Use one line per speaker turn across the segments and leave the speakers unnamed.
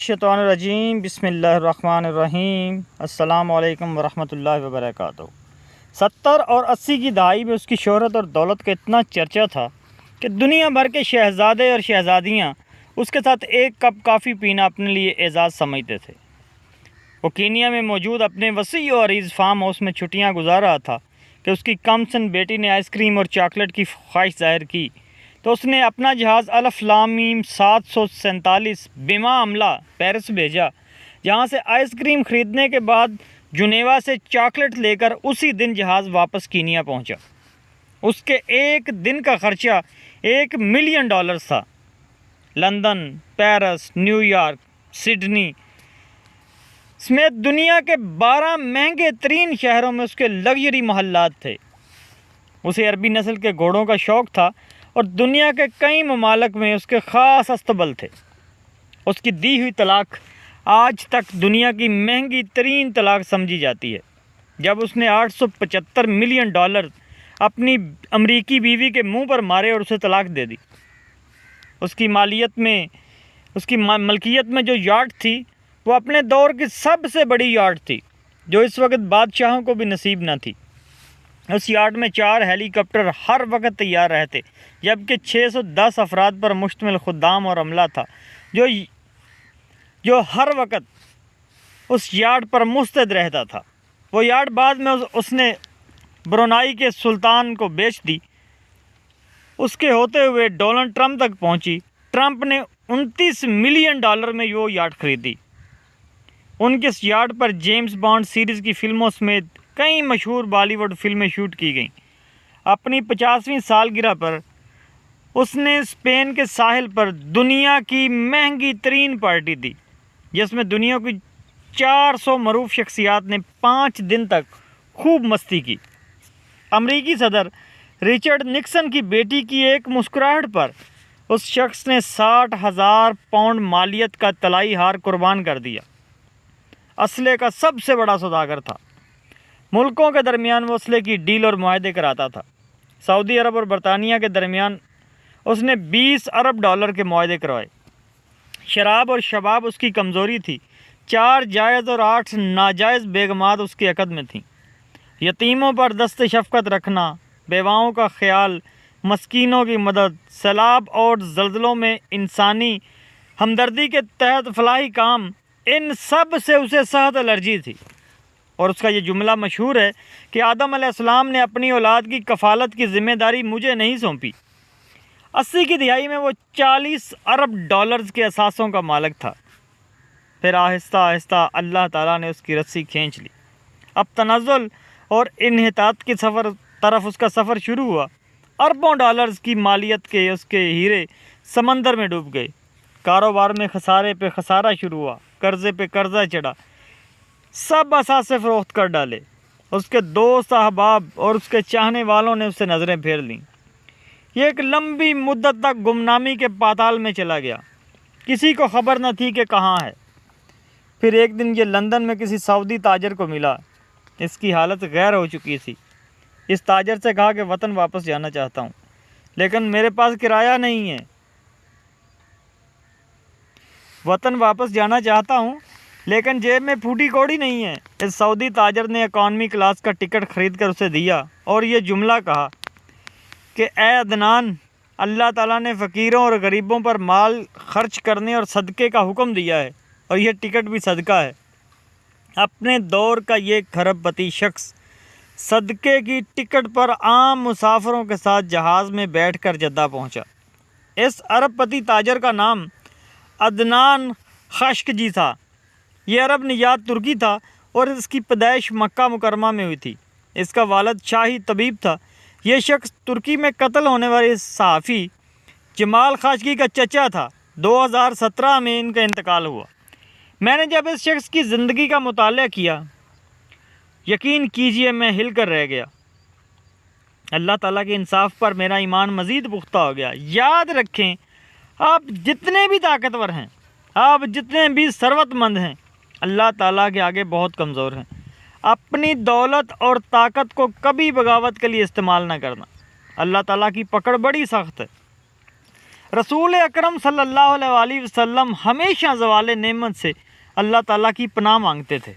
شیطان الرجیم بسم اللہ الرحمن الرحیم السلام علیکم ورحمۃ اللہ وبرکاتہ۔ 70 اور 80 کی دہائی میں اس کی شہرت اور دولت کا اتنا چرچا تھا کہ دنیا بھر کے شہزادے اور شہزادیاں اس کے ساتھ ایک کپ کافی پینا اپنے لیے اعزاز سمجھتے تھے۔ وہ کینیا میں موجود اپنے وسیع و عریض فارم ہاؤس میں چھٹیاں گزار رہا تھا کہ اس کی کم سن بیٹی نے آئس کریم اور چاکلیٹ کی خواہش ظاہر کی تو اس نے اپنا جہاز الف لام میم 747 بما عملہ پیرس بھیجا، جہاں سے آئس کریم خریدنے کے بعد جنیوا سے چاکلیٹ لے کر اسی دن جہاز واپس کینیا پہنچا۔ اس کے ایک دن کا خرچہ $1 ملین تھا۔ London, Paris, new York, Sydney سمیت دنیا کے 12 مہنگے ترین شہروں میں اس کے لگژری محلات تھے۔ اسے عربی نسل کے گھوڑوں کا شوق تھا اور دنیا کے کئی ممالک میں اس کے خاص استبل تھے۔ اس کی دی ہوئی طلاق آج تک دنیا کی مہنگی ترین طلاق سمجھی جاتی ہے، جب اس نے $875 ملین اپنی امریکی بیوی کے منہ پر مارے اور اسے طلاق دے دی۔ اس کی ملکیت میں جو یاٹ تھی وہ اپنے دور کی سب سے بڑی یاٹ تھی، جو اس وقت بادشاہوں کو بھی نصیب نہ تھی۔ اس یاٹ میں 4 ہیلی کاپٹر ہر وقت تیار رہتے، جبکہ 610 افراد پر مشتمل خدام اور عملہ تھا جو ہر وقت اس یاٹ پر مستعد رہتا تھا۔ وہ یاٹ بعد میں اس نے برونائی کے سلطان کو بیچ دی۔ اس کے ہوتے ہوئے ڈونلڈ ٹرمپ تک پہنچی۔ ٹرمپ نے $29 ملین میں وہ یاٹ خریدی۔ ان کے اس یاٹ پر جیمز بانڈ سیریز کی فلموں سمیت کئی مشہور بالی ووڈ فلمیں شوٹ کی گئیں۔ اپنی 50ویں سالگرہ پر اس نے اسپین کے ساحل پر دنیا کی مہنگی ترین پارٹی دی، جس میں دنیا کی 400 معروف شخصیات نے 5 دن تک خوب مستی کی۔ امریکی صدر رچرڈ نکسن کی بیٹی کی ایک مسکراہٹ پر اس شخص نے 60,000 پاؤنڈ مالیت کا طلائی ہار قربان کر دیا۔ اسلحے کا سب سے بڑا سوداگر تھا۔ ملکوں کے درمیان وہ اسلحے کی ڈیل اور معاہدے کراتا تھا۔ سعودی عرب اور برطانیہ کے درمیان اس نے $20 ارب کے معاہدے کروائے۔ شراب اور شباب اس کی کمزوری تھی۔ 4 جائز اور 8 ناجائز بیگمات اس کے عقد میں تھیں۔ یتیموں پر دست شفقت رکھنا، بیواؤں کا خیال، مسکینوں کی مدد، سیلاب اور زلزلوں میں انسانی ہمدردی کے تحت فلاحی کام، ان سب سے اسے سخت الرجی تھی۔ اور اس کا یہ جملہ مشہور ہے کہ آدم علیہ السلام نے اپنی اولاد کی کفالت کی ذمہ داری مجھے نہیں سونپی۔ 80 کی دہائی میں وہ $40 ارب کے اثاثوں کا مالک تھا۔ پھر آہستہ آہستہ اللہ تعالیٰ نے اس کی رسی کھینچ لی۔ اب تنزل اور انحطاط کی طرف اس کا سفر شروع ہوا۔ اربوں ڈالرز کی مالیت کے اس کے ہیرے سمندر میں ڈوب گئے۔ کاروبار میں خسارے پہ خسارہ شروع ہوا، قرضے پہ قرضہ چڑھا، سب اثاثے فروخت کر ڈالے۔ اس کے دوست احباب اور اس کے چاہنے والوں نے اسے نظریں پھیر لیں۔ یہ ایک لمبی مدت تک گمنامی کے پاتال میں چلا گیا۔ کسی کو خبر نہ تھی کہ کہاں ہے۔ پھر ایک دن یہ لندن میں کسی سعودی تاجر کو ملا۔ اس کی حالت غیر ہو چکی تھی۔ اس تاجر سے کہا کہ وطن واپس جانا چاہتا ہوں، لیکن میرے پاس کرایہ نہیں ہے۔ وطن واپس جانا چاہتا ہوں لیکن جیب میں پھوٹی کوڑی نہیں ہے۔ اس سعودی تاجر نے اکانومی کلاس کا ٹکٹ خرید کر اسے دیا اور یہ جملہ کہا کہ اے عدنان، اللہ تعالیٰ نے فقیروں اور غریبوں پر مال خرچ کرنے اور صدقے کا حکم دیا ہے، اور یہ ٹکٹ بھی صدقہ ہے۔ اپنے دور کا یہ کھرب پتی شخص صدقے کی ٹکٹ پر عام مسافروں کے ساتھ جہاز میں بیٹھ کر جدہ پہنچا۔ اس ارب پتی تاجر کا نام عدنان خاشقجی تھا۔ یہ عرب نژاد ترکی تھا اور اس کی پیدائش مکہ مکرمہ میں ہوئی تھی۔ اس کا والد شاہی طبیب تھا۔ یہ شخص ترکی میں قتل ہونے والے صحافی جمال خاشقجی کا چچا تھا۔ 2017 میں ان کا انتقال ہوا۔ میں نے جب اس شخص کی زندگی کا مطالعہ کیا، یقین کیجئے میں ہل کر رہ گیا۔ اللہ تعالیٰ کے انصاف پر میرا ایمان مزید پختہ ہو گیا۔ یاد رکھیں، آپ جتنے بھی طاقتور ہیں، آپ جتنے بھی ثروت مند ہیں، اللہ تعالیٰ کے آگے بہت کمزور ہیں۔ اپنی دولت اور طاقت کو کبھی بغاوت کے لیے استعمال نہ کرنا۔ اللہ تعالیٰ کی پکڑ بڑی سخت ہے۔ رسول اکرم صلی اللہ علیہ وآلہ وسلم ہمیشہ زوال نعمت سے اللہ تعالیٰ کی پناہ مانگتے تھے۔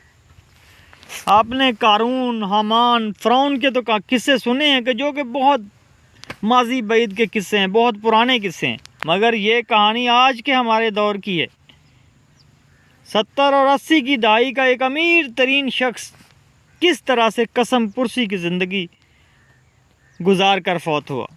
آپ نے قارون، حامان، فرعون کے تو قصے سنے ہیں کہ جو کہ بہت ماضی بعید کے قصے ہیں، بہت پرانے قصے ہیں، مگر یہ کہانی آج کے ہمارے دور کی ہے۔ 70 اور 80 کی دہائی کا ایک امیر ترین شخص کس طرح سے قسم پرسی کی زندگی گزار کر فوت ہوا۔